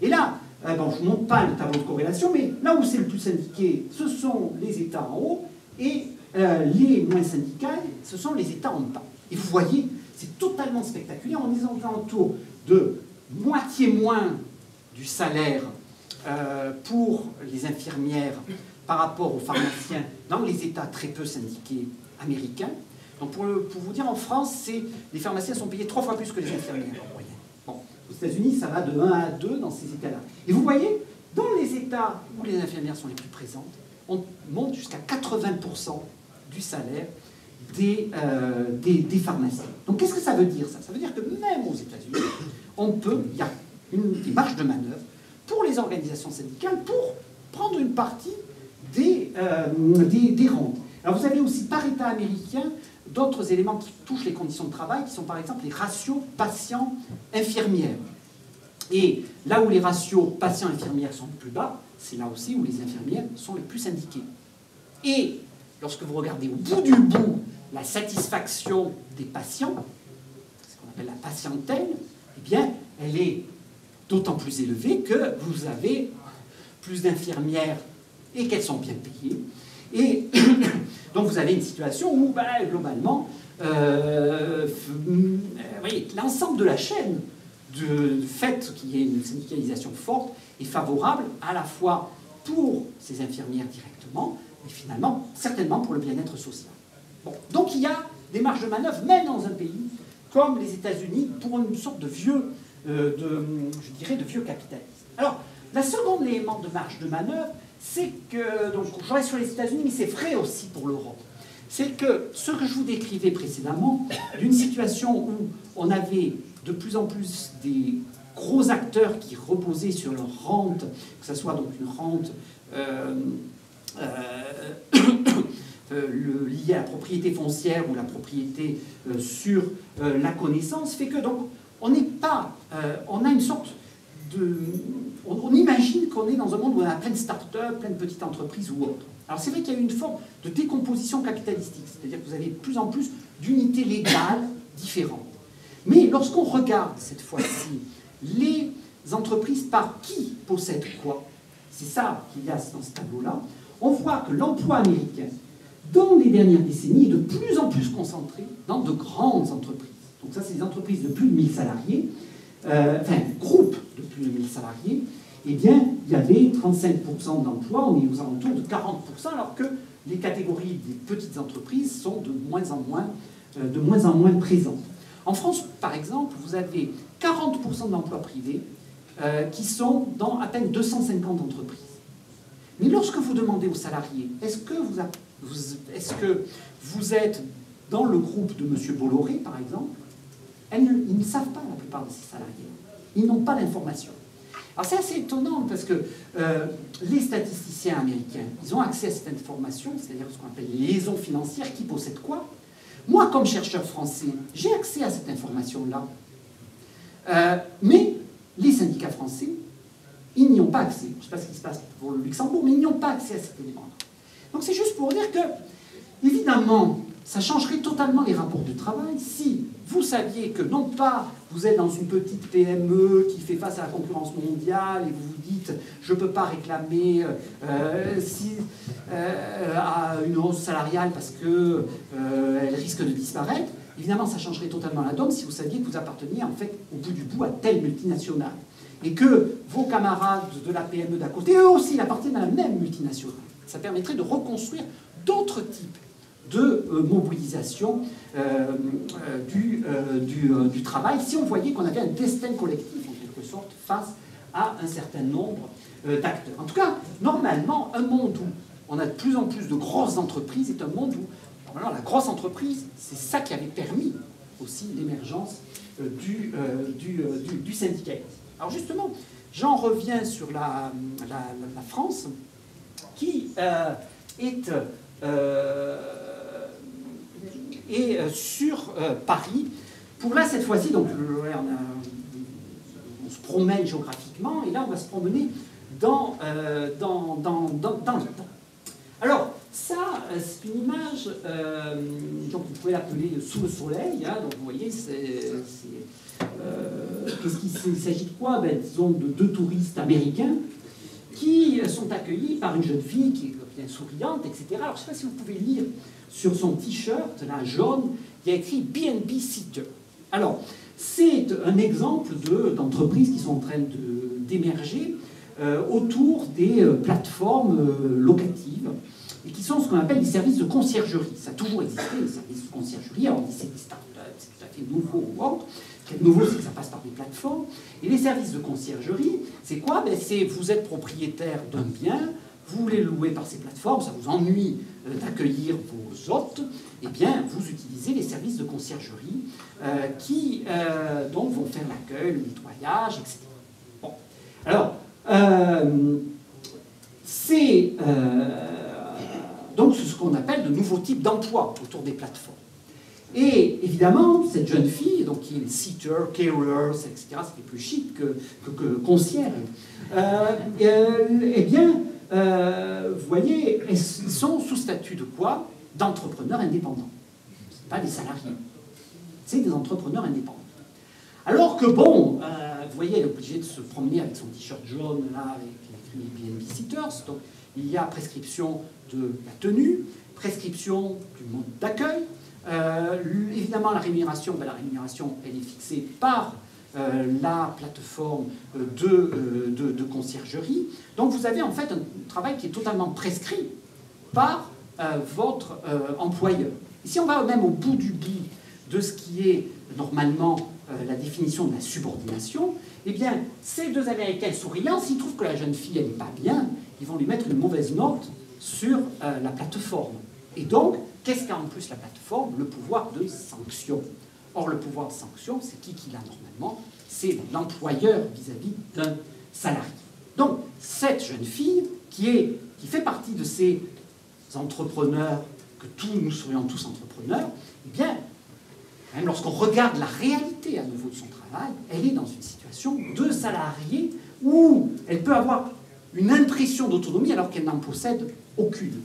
Et là, je ne vous montre pas le tableau de corrélation, mais là où c'est le plus syndiqué, ce sont les États en haut, et les moins syndicaux, ce sont les États en bas. Et vous voyez, c'est totalement spectaculaire. On est aux alentours de moitié moins du salaire pour les infirmières par rapport aux pharmaciens dans les États très peu syndiqués américains. Donc pour vous dire, en France, les pharmaciens sont payés 3 fois plus que les infirmières en moyenne. Bon, aux États-Unis, ça va de 1 à 2 dans ces États-là. Et vous voyez, dans les États où les infirmières sont les plus présentes, on monte jusqu'à 80% du salaire des pharmaciens. Donc qu'est-ce que ça veut dire ça? Ça veut dire que même aux États-Unis, il y a des marges de manœuvre pour les organisations syndicales pour prendre une partie des rentes. Alors vous avez aussi par État américain d'autres éléments qui touchent les conditions de travail, qui sont par exemple les ratios patients-infirmières. Et là où les ratios patients-infirmières sont les plus bas, c'est là aussi où les infirmières sont les plus syndiquées. Et lorsque vous regardez au bout du bout la satisfaction des patients, appelle la patientèle, eh bien, elle est d'autant plus élevée que vous avez plus d'infirmières et qu'elles sont bien payées. Et donc vous avez une situation où, globalement, l'ensemble de la chaîne, du fait qu'il y ait une syndicalisation forte, est favorable à la fois pour ces infirmières directement, et finalement, certainement pour le bien-être social. Bon. Donc il y a des marges de manœuvre, même dans un pays comme les États-Unis, pour une sorte de vieux, je dirais, de vieux capitalisme. Alors, la seconde élément de marge de manœuvre, c'est que, donc je reste sur les États-Unis, mais c'est vrai aussi pour l'Europe, c'est que ce que je vous décrivais précédemment, d'une situation où on avait de plus en plus des gros acteurs qui reposaient sur leur rente, que ce soit donc une rente liée à la propriété foncière ou la propriété sur la connaissance, fait que donc on n'est pas, on a une sorte de, on imagine qu'on est dans un monde où on a plein de start-up, plein de petites entreprises ou autres. Alors c'est vrai qu'il y a eu une forme de décomposition capitalistique, c'est-à-dire que vous avez de plus en plus d'unités légales différentes. Mais lorsqu'on regarde cette fois-ci les entreprises par qui possèdent quoi, c'est ça qu'il y a dans ce tableau-là, on voit que l'emploi américain, dans les dernières décennies, est de plus en plus concentré dans de grandes entreprises. Donc ça, c'est des entreprises de plus de 1000 salariés, groupes de plus de 1000 salariés. Eh bien, il y avait 35% d'emplois, on est aux alentours de 40%, alors que les catégories des petites entreprises sont de moins en moins présentes. En France, par exemple, vous avez 40% d'emplois privés qui sont dans à peine 250 entreprises. Mais lorsque vous demandez aux salariés, est-ce que vous êtes dans le groupe de M. Bolloré, par exemple, ils ne savent pas, la plupart de ces salariés. Ils n'ont pas d'informations. Alors c'est assez étonnant parce que les statisticiens américains, ils ont accès à cette information, c'est-à-dire ce qu'on appelle les liaisons financières, qui possèdent quoi? Moi, comme chercheur français, j'ai accès à cette information-là. Mais les syndicats français, ils n'y ont pas accès. Je ne sais pas ce qui se passe pour le Luxembourg, mais ils n'y ont pas accès à cet élément-là. Donc c'est juste pour dire que, évidemment, ça changerait totalement les rapports de travail si vous saviez que non pas vous êtes dans une petite PME qui fait face à la concurrence mondiale et vous vous dites je ne peux pas réclamer à une hausse salariale parce qu'elle risque de disparaître. Évidemment, ça changerait totalement la donne si vous saviez que vous apparteniez en fait au bout du bout à telle multinationale et que vos camarades de la PME d'à côté, eux aussi, appartiennent à la même multinationale. Ça permettrait de reconstruire d'autres types de mobilisation du travail, si on voyait qu'on avait un destin collectif, en quelque sorte, face à un certain nombre d'acteurs. En tout cas, normalement, un monde où on a de plus en plus de grosses entreprises est un monde où, normalement, la grosse entreprise, c'est ça qui avait permis aussi l'émergence du syndicalisme. Alors justement, j'en reviens sur la France, qui est sur Paris. Pour là, cette fois-ci, donc on se promène géographiquement, et là, on va se promener dans le temps. Alors, ça, c'est une image, donc vous pouvez l'appeler sous le soleil, hein, donc vous voyez, qu'est-ce qu'il s'agit de quoi? Disons de deux touristes américains qui sont accueillis par une jeune fille qui est bien souriante, etc. Alors, je ne sais pas si vous pouvez lire sur son t-shirt, là, jaune, il y a écrit BNB Seater. Alors, c'est un exemple d'entreprises qui sont en train d'émerger autour des plateformes locatives et qui sont ce qu'on appelle des services de conciergerie. Ça a toujours existé, les services de conciergerie. Alors, on dit c'est des startups, c'est tout à fait nouveau ou autre. Ce qui est nouveau, c'est que ça passe par des plateformes. Et les services de conciergerie, c'est quoi? C'est vous êtes propriétaire d'un bien, vous voulez le louer par ces plateformes, ça vous ennuie d'accueillir vos hôtes, eh bien, vous utilisez les services de conciergerie qui donc vont faire l'accueil, le nettoyage, etc. Bon. Alors, c'est donc ce qu'on appelle de nouveaux types d'emplois autour des plateformes. Et évidemment, cette jeune fille, donc qui est seater, carrier, etc., ça fait plus chic que concierge, eh bien, vous voyez, ils sont sous statut de quoi? D'entrepreneurs indépendants. Ce n'est pas des salariés. C'est des entrepreneurs indépendants. Alors que bon, vous voyez, elle est obligée de se promener avec son t-shirt jaune, là, avec écrit BNB Sitters. Donc, il y a prescription de la tenue, prescription du mode d'accueil. Évidemment, la rémunération, ben, elle est fixée par la plateforme de conciergerie. Donc, vous avez en fait un travail qui est totalement prescrit par votre employeur. Et si on va même au bout du bout de ce qui est normalement la définition de la subordination, eh bien, ces deux Américains souriants, s'ils trouvent que la jeune fille, elle n'est pas bien, ils vont lui mettre une mauvaise note sur la plateforme. Et donc, qu'est-ce qu'a en plus la plateforme? Le pouvoir de sanction. Or, le pouvoir de sanction, c'est qui l'a normalement? C'est l'employeur vis-à-vis d'un salarié. Donc, cette jeune fille, qui fait partie de ces entrepreneurs, que nous serions tous entrepreneurs, eh bien, même lorsqu'on regarde la réalité à nouveau de son travail, elle est dans une situation de salarié où elle peut avoir une impression d'autonomie alors qu'elle n'en possède aucune.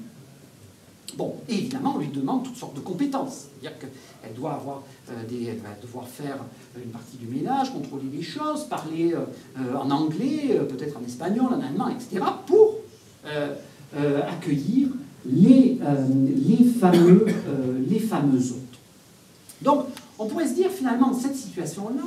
Bon, et évidemment, on lui demande toutes sortes de compétences. C'est-à-dire qu'elle doit elle va devoir faire une partie du ménage, contrôler les choses, parler en anglais, peut-être en espagnol, en allemand, etc., pour accueillir les fameux autres. Donc, on pourrait se dire finalement, cette situation-là,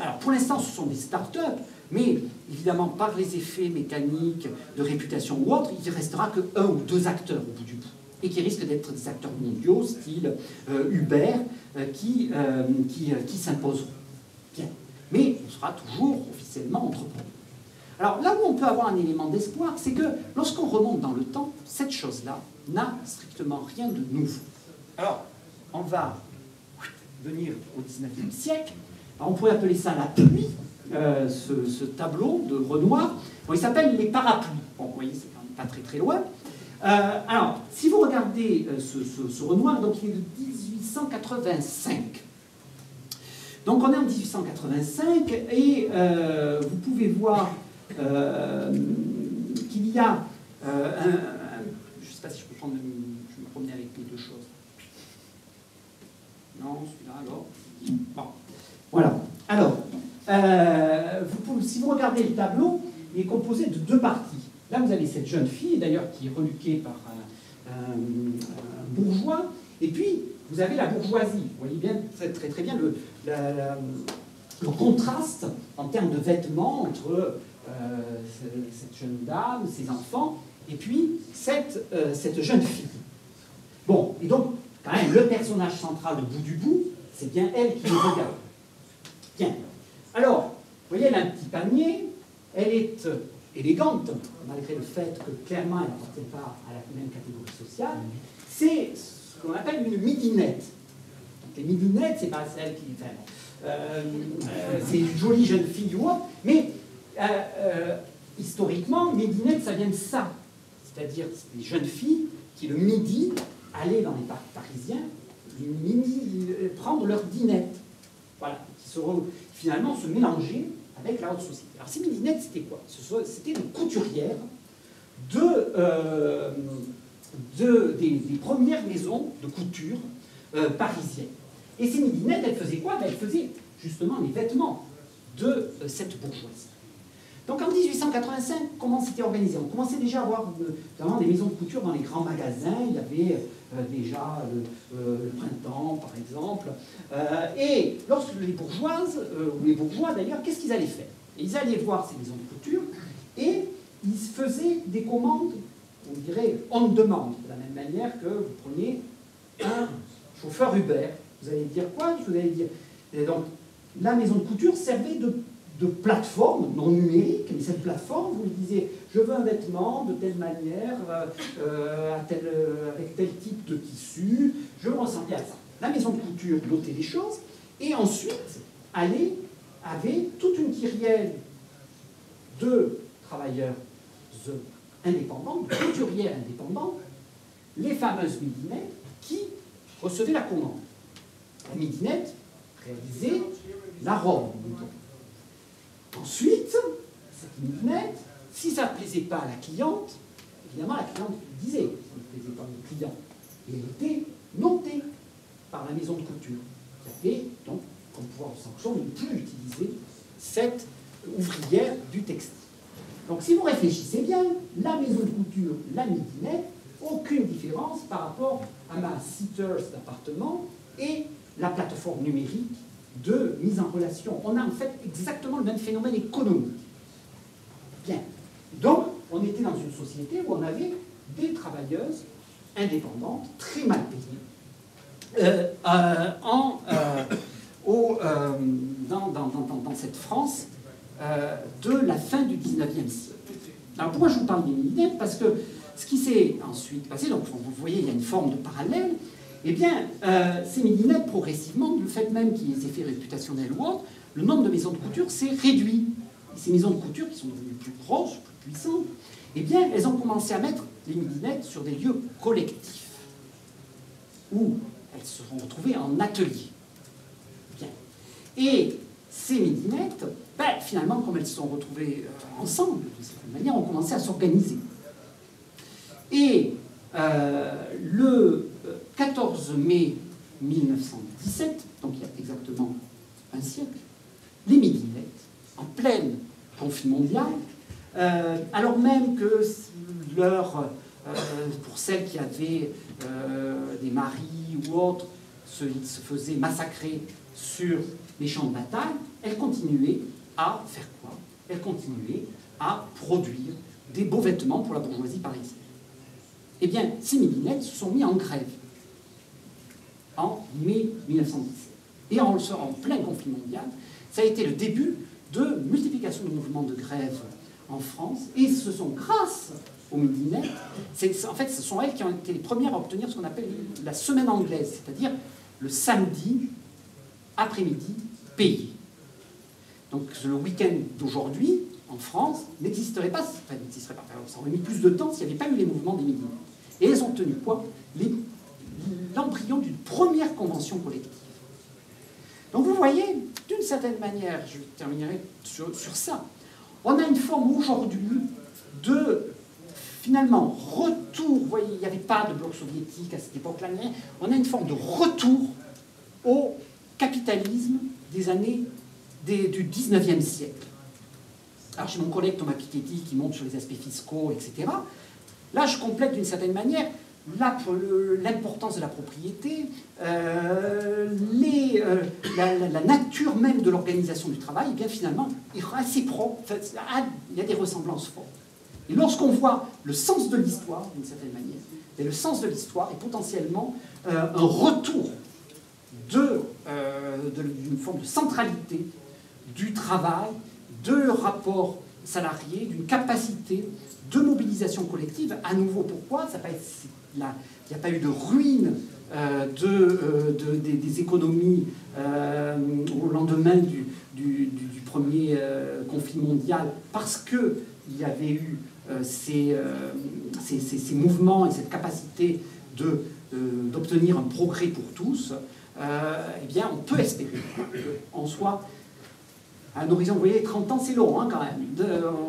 alors pour l'instant, ce sont des start-up, mais évidemment, par les effets mécaniques de réputation ou autres, il ne restera que 1 ou 2 acteurs au bout du bout, et qui risquent d'être des acteurs mondiaux, style Uber, qui s'imposeront. Bien. Mais on sera toujours officiellement entrepreneur. Alors là où on peut avoir un élément d'espoir, c'est que lorsqu'on remonte dans le temps, cette chose-là n'a strictement rien de nouveau. Alors, on va venir au XIXe siècle. Alors, on pourrait appeler ça la pluie, ce tableau de Renoir. Bon, il s'appelle les parapluies. Bon, vous voyez, c'est quand même pas très très loin. Alors, si vous regardez ce Renoir, donc il est de 1885. Donc on est en 1885 et vous pouvez voir qu'il y a je ne sais pas si je peux prendre, je vais me promener avec les deux choses. Non, celui-là alors. Bon, voilà. Alors, si vous regardez le tableau, il est composé de 2 parties. Là, vous avez cette jeune fille, d'ailleurs, qui est reluquée par un bourgeois, et puis vous avez la bourgeoisie. Vous voyez bien très très bien le contraste en termes de vêtements entre cette jeune dame, ses enfants, et puis cette jeune fille. Bon, et donc, quand même, le personnage central au bout du bout, c'est bien elle qui le regarde. Bien. Alors, vous voyez, elle a un petit panier, elle est élégante, malgré le fait que clairement elle n'appartient pas à la même catégorie sociale. C'est ce qu'on appelle une midinette. Donc, les midinettes, c'est pas celle qui... c'est une jolie jeune fille ou autre, mais historiquement, midinette, ça vient de ça. C'est-à-dire des jeunes filles qui, le midi, allaient dans les parcs parisiens, prendre leur dinette. Voilà, qui finalement se mélanger avec la haute société. Alors ces midinettes, c'était quoi? C'était des couturières des premières maisons de couture parisiennes. Et ces midinettes, elles faisaient quoi? Elles faisaient justement les vêtements de cette bourgeoisie. Donc en 1885, comment c'était organisé? On commençait déjà à avoir notamment des maisons de couture dans les grands magasins. Il y avait déjà le Printemps, par exemple. Et lorsque les bourgeoises, ou les bourgeois d'ailleurs, qu'est-ce qu'ils allaient faire? Ils allaient voir ces maisons de couture et ils faisaient des commandes, on dirait on demande, de la même manière que vous prenez un chauffeur Uber. Vous allez dire quoi? Vous allez dire... Et donc, la maison de couture servait de plateforme non numérique, mais cette plateforme, vous lui disiez, je veux un vêtement de telle manière, avec tel type de tissu, je me ressemblais à ça. La maison de couture notait les choses, et ensuite, avait toute une kyrielle de travailleurs indépendants, de couturières indépendantes, les fameuses midinettes, qui recevaient la commande. La midinette réalisait la robe, mettons. Ensuite, cette midinette, si ça ne plaisait pas à la cliente, évidemment la cliente lui disait, ça ne plaisait pas au client. Et elle était notée par la maison de couture, qui avait donc comme pouvoir de sanction, ne plus utiliser cette ouvrière du textile. Donc si vous réfléchissez bien, la maison de couture, la midinette, aucune différence par rapport à ma Seaters d'appartement et la plateforme numérique de mise en relation. On a en fait exactement le même phénomène économique. Bien. Donc, on était dans une société où on avait des travailleuses indépendantes, très mal payées, dans cette France de la fin du 19e siècle. Alors pourquoi je vous parle des midinettes? Parce que ce qui s'est ensuite passé, donc vous voyez, il y a une forme de parallèle, eh bien, ces midinettes, progressivement, du fait même qu'il y ait des effets réputationnels ou autres, le nombre de maisons de couture s'est réduit. Et ces maisons de couture, qui sont devenues plus grosses, plus puissantes, eh bien, elles ont commencé à mettre les midinettes sur des lieux collectifs, où elles se sont retrouvées en atelier. Bien. Et ces midinettes, ben, finalement, comme elles se sont retrouvées ensemble, de certaine manière, ont commencé à s'organiser. Et le 14 mai 1917, donc il y a exactement un siècle, les midinettes, en pleine conflit mondial, alors même que pour celles qui avaient des maris ou autres, se faisaient massacrer sur les champs de bataille, elles continuaient à faire quoi? Elles continuaient à produire des beaux vêtements pour la bourgeoisie parisienne. Eh bien, ces midinettes se sont mis en grève en mai 1917. Et en plein conflit mondial, ça a été le début de multiplication de mouvements de grève en France. Et ce sont grâce aux midinettes, en fait, ce sont elles qui ont été les premières à obtenir ce qu'on appelle la semaine anglaise, c'est-à-dire le samedi après-midi payé. Donc le week-end d'aujourd'hui, en France, n'existerait pas, enfin, n'existerait pas, ça aurait mis plus de temps s'il n'y avait pas eu les mouvements des midinettes. Et elles ont tenu quoi? L'embryon d'une première convention collective. Donc vous voyez, d'une certaine manière, je terminerai sur ça, on a une forme aujourd'hui de, finalement, retour, vous voyez, il n'y avait pas de bloc soviétique à cette époque-là, on a une forme de retour au capitalisme des années du 19e siècle. Alors j'ai mon collègue Thomas Piketty qui monte sur les aspects fiscaux, etc. Là, je complète d'une certaine manière l'importance de la propriété, la nature même de l'organisation du travail, et bien finalement, il est assez propre, il y a des ressemblances fortes. Et lorsqu'on voit le sens de l'histoire, d'une certaine manière, et le sens de l'histoire est potentiellement un retour d'une forme de centralité du travail, de rapport salarié, d'une capacité de mobilisation collective. À nouveau, pourquoi? Il n'y a pas eu de ruine des économies au lendemain du premier conflit mondial, parce qu'il y avait eu ces mouvements et cette capacité d'obtenir un progrès pour tous. Eh bien, on peut espérer qu'on soit à un horizon, vous voyez, 30 ans, c'est long, hein, quand même.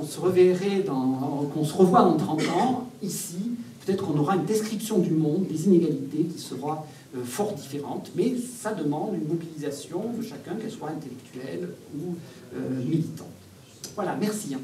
On se revoit dans 30 ans, ici, peut-être qu'on aura une description du monde, des inégalités qui sera fort différente, mais ça demande une mobilisation de chacun, qu'elle soit intellectuelle ou militante. Voilà, merci. Hein.